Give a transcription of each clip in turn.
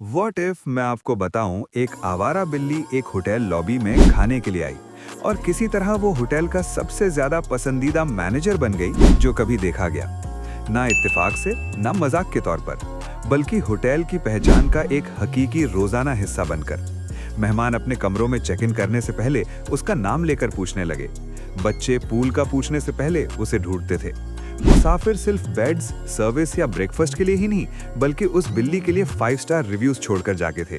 What if मैं आपको बताऊं, एक आवारा बिल्ली एक होटल लॉबी में खाने के लिए आई और किसी तरह वो होटल का सबसे ज्यादा पसंदीदा मैनेजर बन गई जो कभी देखा गया। ना इत्तेफाक से, ना मजाक के तौर पर, बल्कि होटल की पहचान का एक हकीकी रोजाना हिस्सा बनकर। मेहमान अपने कमरों में चेक इन करने से पहले उसका नाम लेकर पूछने लगे। बच्चे पूल का पूछने से पहले उसे ढूंढते थे। मुसाफिर सिर्फ बेड्स, सर्विस या ब्रेकफास्ट के लिए ही नहीं, बल्कि उस बिल्ली के लिए 5 स्टार रिव्यूज छोड़कर जागे थे।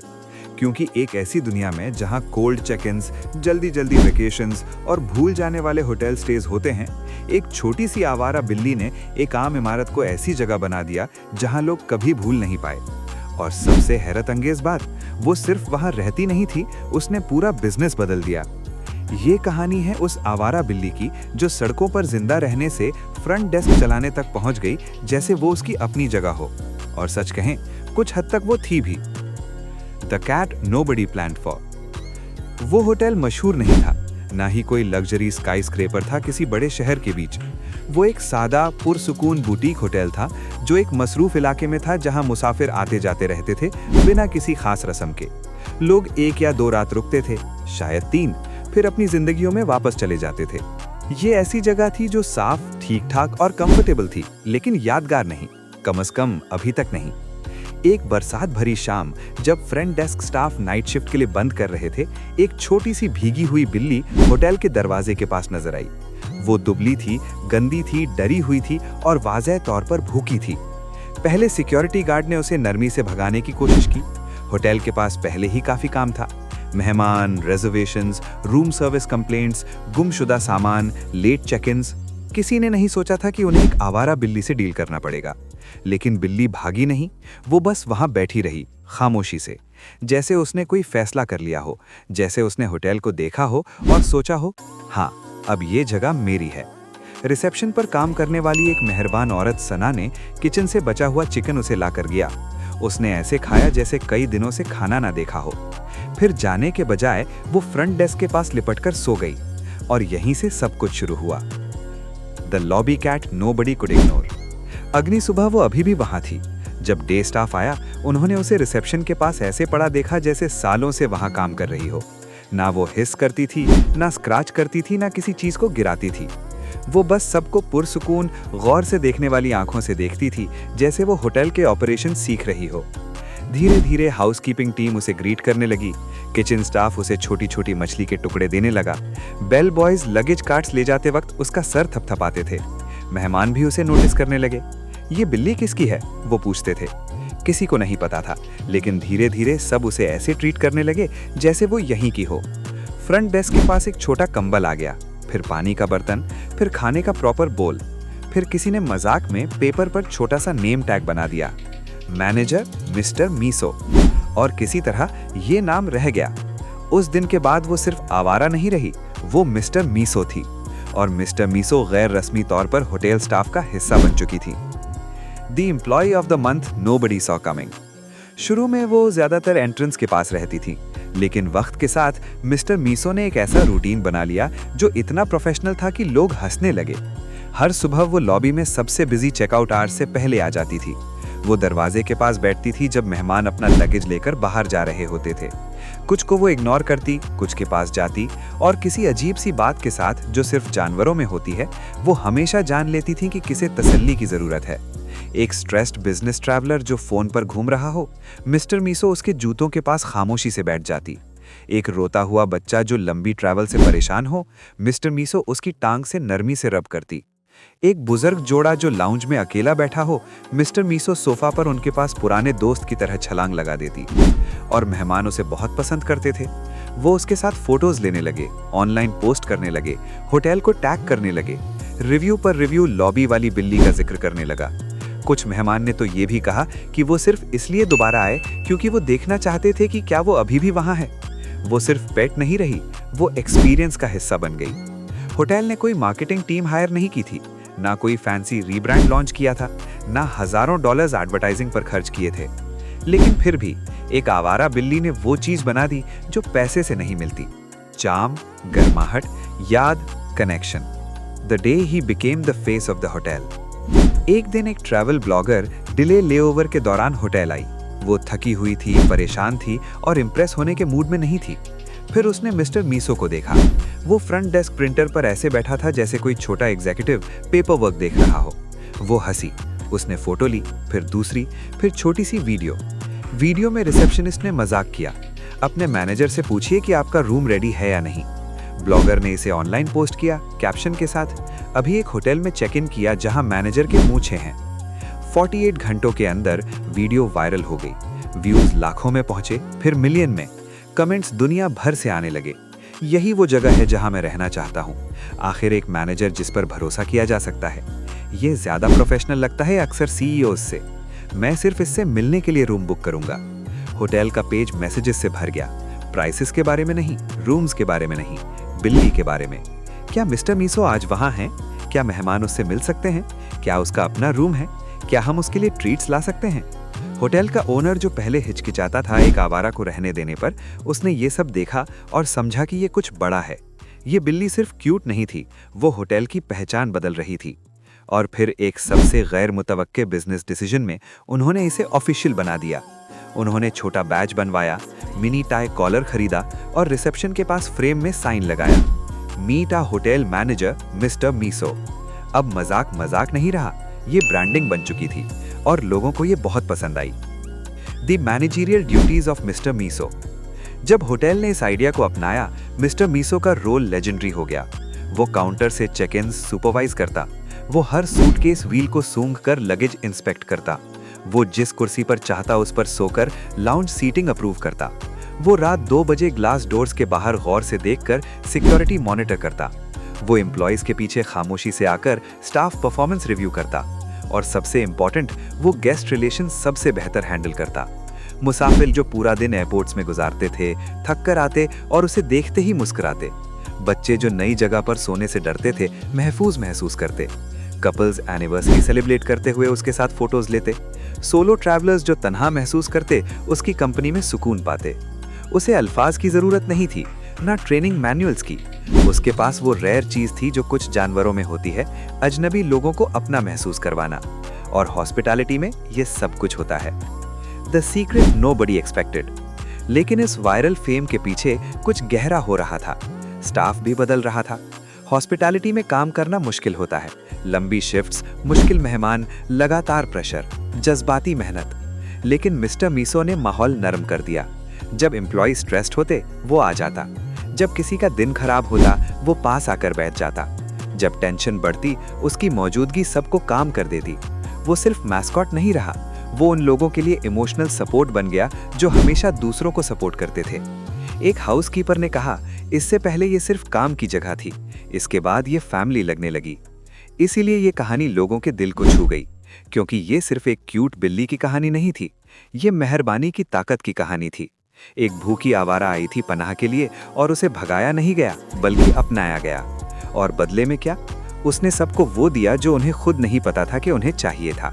क्योंकि एक ऐसी दुनिया में जहां कोल्ड चेक-इन्स, जल्दी जल्दी वेकेशंस और भूल जाने वाले होटल स्टेज होते हैं, एक छोटी सी आवारा बिल्ली ने एक आम इमारत को ऐसी जगह बना दिया जहां लोग कभी भूल नहीं पाए। और सबसे हैरत अंगेज बात, वो सिर्फ वहां रहती नहीं थी, उसने पूरा बिजनेस बदल दिया। ये कहानी है उस आवारा बिल्ली की जो सड़कों पर जिंदा रहने से फ्रंट डेस्क चलाने तक पहुंच गई जैसे वो उसकी अपनी जगह हो। और सच कहें, कुछ हद तक वो थी भी। The cat nobody planned for. वो होटल मशहूर नहीं था, ना ही कोई लग्जरी स्काई स्क्रेपर था किसी बड़े शहर के बीच। वो एक सादा पुरसुकून बुटीक होटल था जो एक मसरूफ इलाके में था, जहां मुसाफिर आते जाते रहते थे बिना किसी खास रस्म के। लोग 1 या 2 रात रुकते थे, शायद 3, फिर अपनी जिंदगियों में वापस चले जाते थे। ये ऐसी जगह थी जो साफ, ठीक ठाक और कंफर्टेबल थी, लेकिन यादगार नहीं, कम से कम अभी तक नहीं। एक बरसात भरी शाम जब front desk staff night shift के लिए बंद कर रहे थे, एक छोटी सी भीगी हुई बिल्ली होटल के दरवाजे के पास नजर आई। वो दुबली थी, गंदी थी, डरी हुई थी और वाज़ेह तौर पर भूखी थी। पहले सिक्योरिटी गार्ड ने उसे नरमी से भगाने की कोशिश की। होटल के पास पहले ही काफी काम था। मेहमान, रिजर्वेशंस, रूम सर्विस कंप्लेंट्स, गुमशुदा सामान, लेट चेक-इन्स। किसी ने नहीं सोचा था कि उन्हें एक आवारा बिल्ली से डील करना पड़ेगा। लेकिन बिल्ली भागी नहीं, वो बस वहां बैठी रही, खामोशी से, जैसे उसने कोई फैसला कर लिया हो, जैसे उसने होटल को देखा हो और सोचा हो, हाँ, अब ये जगह मेरी है। रिसेप्शन पर काम करने वाली एक मेहरबान औरत सना ने किचन से बचा हुआ चिकन उसे लाकर दिया। उसने ऐसे खाया जैसे कई दिनों से खाना ना देखा हो। फिर जाने के बजाय वो फ्रंट डेस्क के पास लिपटकर सो गई और यहीं से सब कुछ शुरू हुआ। The lobby cat nobody could ignore. अगली सुबह वो अभी भी वहां थी। जब डे स्टाफ आया, उन्होंने उसे रिसेप्शन के पास ऐसे पड़ा देखा जैसे सालों से वहां काम कर रही हो। ना वो हिस करती थी, ना स्क्रैच करती थी, ना किसी चीज को गिराती थी। वो बस सबको पुरसुकून, गौर से देखने वाली आंखों से देखती थी, जैसे वो होटल के ऑपरेशन सीख रही हो। धीरे धीरे हाउसकीपिंग टीम उसे ग्रीट करने लगी। किचन स्टाफ उसे छोटी छोटी मछली के टुकड़े देने लगा। बेल बॉयज लगेज कार्ट्स ले जाते वक्त उसका सर थपथपाते थे। मेहमान भी उसे नोटिस करने लगे। ये बिल्ली किसकी है, वो पूछते थे। किसी को नहीं पता था, लेकिन धीरे धीरे सब उसे ऐसे ट्रीट करने लगे जैसे वो यहीं की हो। फ्रंट डेस्क के पास एक छोटा कंबल आ गया, फिर पानी का बर्तन, फिर खाने का प्रॉपर बोल। फिर किसी ने मजाक में पेपर पर छोटा सा नेम टैग बना दिया, मैनेजर मिस्टर मीसो। और किसी तरह ये नाम रह गया। उस दिन के बाद वो सिर्फ आवारा नहीं रही, वो मिस्टर मीसो थी। और मिस्टर मीसो गैर रस्मी तौर पर होटल स्टाफ का हिस्सा बन चुकी थी। The employee of the month nobody saw coming. शुरू में वो ज्यादातर एंट्रेंस के पास रहती थी, लेकिन वक्त के साथ मिस्टर मीसो ने एक ऐसा रूटीन बना लिया जो इतना प्रोफेशनल था कि लोग हंसने लगे। हर सुबह वो लॉबी में सबसे बिजी चेकआउट आवर्स से पहले आ जाती थी। वो दरवाजे के पास बैठती थी जब मेहमान अपना लगेज लेकर बाहर जा रहे होते थे। कुछ को वो इग्नोर करती, कुछ के पास जाती, और किसी अजीब सी बात के साथ जो सिर्फ जानवरों में होती है, वो हमेशा जान लेती थी कि किसे तसल्ली की जरूरत है। एक स्ट्रेस्ड बिजनेस ट्रैवलर जो फोन पर घूम रहा हो, मिस्टर मीसो उसके जूतों के पास खामोशी से बैठ जाती। एक रोता हुआ बच्चा जो लंबी ट्रैवल से परेशान हो, मिस्टर मीसो उसकी टांग से नरमी से रब करती। एक बुजुर्ग जोड़ा जो लाउंज में अकेला बैठा हो, मिस्टर मीसो सोफा पर उनके पास पुराने दोस्त की तरह छलांग लगा देती। और मेहमान उसे बहुत पसंद करते थे। वो उसके साथ फोटोज लेने लगे, ऑनलाइन पोस्ट करने लगे, होटल को टैग करने लगे, रिव्यू पर रिव्यू लॉबी वाली बिल्ली का जिक्र करने लगा। कुछ मेहमान ने तो ये भी कहा कि वो सिर्फ इसलिए दोबारा आए क्योंकि वो देखना चाहते थे कि क्या वो अभी भी वहां है। वो सिर्फ पेट नहीं रही, वो एक्सपीरियंस का हिस्सा बन गई। होटल ने कोई मार्केटिंग टीम हायर नहीं की थी, ना कोई फैंसी रीब्रांड लॉन्च किया था, ना हजारों डॉलर्स एडवर्टाइजिंग पर खर्च किए थे। लेकिन फिर भी एक आवारा बिल्ली ने वो चीज बना दी जो पैसे से नहीं मिलती, चार्म, गर्माहट, याद, connection. The day he became the face of the hotel. एक दिन एक ट्रैवल ब्लॉगर डिले लेओवर के दौरान होटल आई। वो थकी हुई थी, परेशान थी और इम्प्रेस होने के मूड में नहीं थी। फिर उसने मिस्टर मीसो को देखा। वो फ्रंट डेस्क प्रिंटर पर ऐसे बैठा था जैसे कोई छोटा एग्जीक्यूटिव पेपर वर्क देख रहा हो। वो हंसी। उसने फोटो ली, फिर दूसरी, फिर छोटी सी वीडियो में रिसेप्शनिस्ट ने मजाक किया, अपने मैनेजर से पूछिए कि आपका रूम रेडी है या नहीं। ब्लॉगर ने इसे ऑनलाइन पोस्ट किया कैप्शन के साथ, अभी एक होटल में चेक इन किया जहां मैनेजर के मूछें हैं। 48 घंटों के अंदर वीडियो वायरल हो गई। व्यूज लाखों में पहुंचे, फिर मिलियन में। कमेंट्स दुनिया भर से आने लगे, यही वो जगह है जहां मैं रहना चाहता हूं। आखिर एक मैनेजर जिस पर भरोसा किया जा सकता है। ये ज्यादा प्रोफेशनल लगता है अक्सर सीईओज से। मैं सिर्फ इससे मिलने के लिए रूम बुक करूंगा। होटल का पेज मैसेजेस से भर गया। प्राइसेस के बारे में नहीं, रूम्स के बारे में नहीं, बिल्ली के बारे में। क्या मिस्टर मीसो आज वहां हैं? क्या मेहमान उससे मिल सकते हैं? क्या उसका अपना रूम है? क्या हम उसके लिए ट्रीट्स ला सकते हैं? होटल का ओनर जो पहले हिचकिचाता था एक आवारा को रहने देने पर, उसने ये सब देखा और समझा कि ये कुछ बड़ा है। ये बिल्ली सिर्फ क्यूट नहीं थी, वो होटल की पहचान बदल रही थी। और फिर एक सबसे गैर मुतवक्के बिजनेस डिसीजन में उन्होंने इसे ऑफिशियल बना दिया। उन्होंने छोटा बैज बनवाया, मिनी टाई कॉलर खरीदा और रिसेप्शन के पास फ्रेम में साइन लगाया, meet a hotel manager mister Miso. अब मजाक मजाक नहीं रहा, ये ब्रांडिंग बन चुकी थी और लोगों को ये बहुत पसंद आई। The managerial duties of mister मीसो। जब होटल ने इस आइडिया को अपनाया, मिस्टर मीसो का रोल लेजेंडरी हो गया। वो काउंटर से चेक इन सुपरवाइज करता, वो हर सूटकेस व्हील को सूंघ कर लगेज इंस्पेक्ट करता, वो जिस कुर्सी पर चाहता उस पर सोकर लाउंज सीटिंग अप्रूव करता, वो रात 2 बजे ग्लास डोर्स के बाहर गौर से देखकर सिक्योरिटी मॉनिटर करता, वो एम्प्लॉयज के पीछे खामोशी से आकर स्टाफ परफॉर्मेंस रिव्यू करता, और सबसे इंपॉर्टेंट, वो गेस्ट रिलेशन सबसे बेहतर हैंडल करता। मुसाफिर जो पूरा दिन एयरपोर्ट्स में गुजारते थे, थक कर आते और उसे देखते ही मुस्कुराते। बच्चे जो नई जगह पर सोने से डरते थे, महफूज महसूस करते। कपल्स एनिवर्सरी सेलिब्रेट करते हुए उसके साथ फोटोज लेते। सोलो ट्रैवलर्स जो तन्हा महसूस करते, उसकी कंपनी में सुकून पाते। उसे अल्फाज की जरूरत नहीं थी, ना ट्रेनिंग मैनुअल्स की। उसके पास वो रेयर चीज थी जो कुछ जानवरों में होती है, अजनबी लोगों को अपना महसूस करवाना। और हॉस्पिटैलिटी में ये सब कुछ होता है। The secret nobody expected. लेकिन इस वायरल फेम के पीछे कुछ गहरा हो रहा था। स्टाफ भी बदल रहा था। हॉस्पिटैलिटी में काम करना मुश्किल होता है, लंबी शिफ्ट्स, मुश्किल मेहमान, लगातार प्रेशर, जज्बाती मेहनत। लेकिन मिस्टर मीसो ने माहौल नरम कर दिया। जब एम्प्लॉय स्ट्रेस्ड होते, वो आ जाता। जब किसी का दिन खराब होता, वो पास आकर बैठ जाता। जब टेंशन बढ़ती, उसकी मौजूदगी सबको काम कर देती। वो सिर्फ मैस्कॉट नहीं रहा, वो उन लोगों के लिए इमोशनल सपोर्ट बन गया जो हमेशा दूसरों को सपोर्ट करते थे। एक हाउसकीपर ने कहा, इससे पहले ये सिर्फ काम की जगह थी, इसके बाद ये फैमिली लगने लगी। इसीलिए ये कहानी लोगों के दिल को छू गई, क्योंकि ये सिर्फ एक क्यूट बिल्ली की कहानी नहीं थी, ये मेहरबानी की ताकत की कहानी थी। एक भूखी आवारा आई थी पनाह के लिए और उसे भगाया नहीं गया, बल्कि अपनाया गया। और बदले में क्या? उसने सबको वो दिया जो उन्हें खुद नहीं पता था कि उन्हें चाहिए था।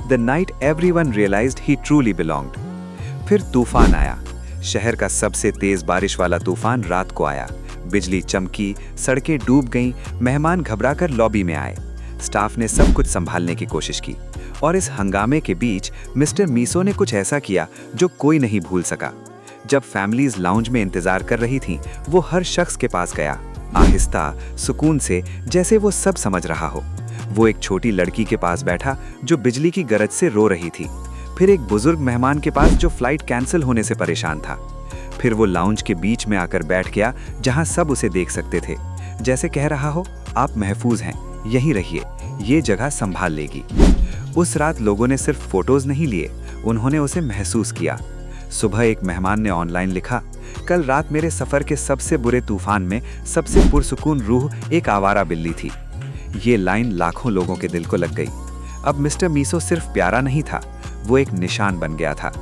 The night everyone realised he truly belonged. फिर तूफान आया। शहर का सबसे तेज बारिश वाला तूफान रात को आया। बिजली चमकी, सड़कें डूब गईं, मेहमान घबराकर लॉबी में आए। स्टाफ ने सब कुछ संभालने की कोशिश की, और इस हंगामे के बीच मिस्टर मीसो ने कुछ ऐसा किया जो कोई नहीं भूल सका। जब फैमिलीज लाउंज में इंतजार कर रही थीं, वो हर शख्स के पास गया, आहिस्ता, सुकून से, जैसे वो सब समझ रहा हो। वो एक छोटी लड़की के पास बैठा जो बिजली की गरज से रो रही थी, फिर एक बुजुर्ग मेहमान के पास जो फ्लाइट कैंसिल होने से परेशान था। फिर वो लाउंज के बीच में आकर बैठ गया जहां सब उसे देख सकते थे, जैसे कह रहा हो, आप महफूज हैं, यहीं रहिए, ये जगह संभाल लेगी। उस रात लोगों ने सिर्फ फोटोज नहीं लिए, उन्होंने उसे महसूस किया। सुबह एक मेहमान ने ऑनलाइन लिखा, कल रात मेरे सफर के सबसे बुरे तूफान में सबसे पुरसुकून रूह एक आवारा बिल्ली थी। ये लाइन लाखों लोगों के दिल को लग गई। अब मिस्टर मीसो सिर्फ प्यारा नहीं था, वो एक निशान बन गया था।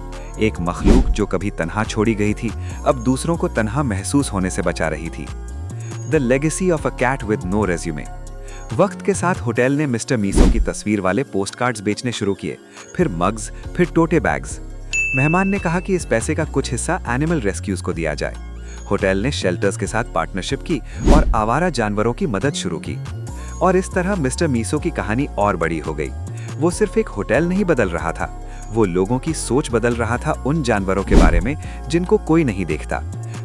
एक मखलूक जो कभी तन्हा छोड़ी गई थी, अब दूसरों को तन्हा महसूस होने से बचा रही थी। The legacy of a cat with no resume. वक्त के साथ होटल ने मिस्टर मीसो की तस्वीर वाले पोस्ट कार्ड्स बेचने शुरू किए, फिर मग्स, फिर टोटे बैग्स। मेहमान ने कहा कि इस पैसे का कुछ हिस्सा एनिमल रेस्क्यूज को दिया जाए। होटल ने शेल्टर्स के साथ पार्टनरशिप की और आवारा जानवरों की मदद शुरू की। और इस तरह मिस्टर मीसो की कहानी और बड़ी हो गई। वो सिर्फ एक होटल नहीं बदल रहा था, वो लोगों की सोच बदल रहा था उन जानवरों के बारे में जिनको कोई नहीं देखता,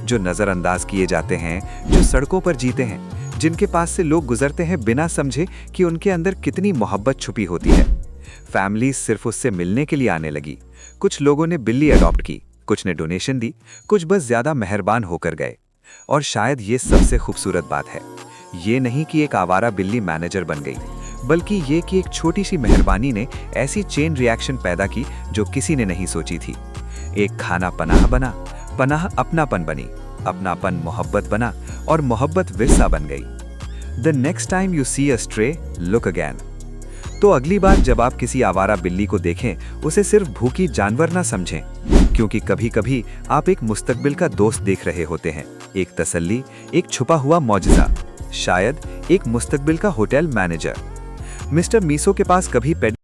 जो नजरअंदाज किए जाते हैं, जो सड़कों पर जीते हैं, जिनके पास से लोग गुजरते हैं बिना समझे कि उनके अंदर कितनी मोहब्बत छुपी होती है। फैमिली सिर्फ उससे मिलने के लिए आने लगी। कुछ लोगों ने बिल्ली अडॉप्ट की, कुछ ने डोनेशन दी, कुछ बस ज्यादा मेहरबान होकर गए। और शायद ये सबसे खूबसूरत बात है, ये नहीं कि एक आवारा बिल्ली मैनेजर बन गई, बल्कि ये कि एक छोटी सी मेहरबानी ने ऐसी चेन रिएक्शन पैदा की जो किसी ने नहीं सोची थी। एक खाना पनाह बना, पनाह अपनापन बनी, अपनापन मोहब्बत बना, और मोहब्बत विरसा बन गई। The next time you see a stray, look again. तो अगली बार जब आप किसी आवारा बिल्ली को देखें, उसे सिर्फ भूखी जानवर ना समझें, क्योंकि कभी कभी आप एक मुस्तकबिल का दोस्त देख रहे होते हैं, एक तसल्ली, एक छुपा हुआ मौजज़ा, शायद एक मुस्तकबिल का होटल मैनेजर। मिस्टर मीसो के पास कभी पेट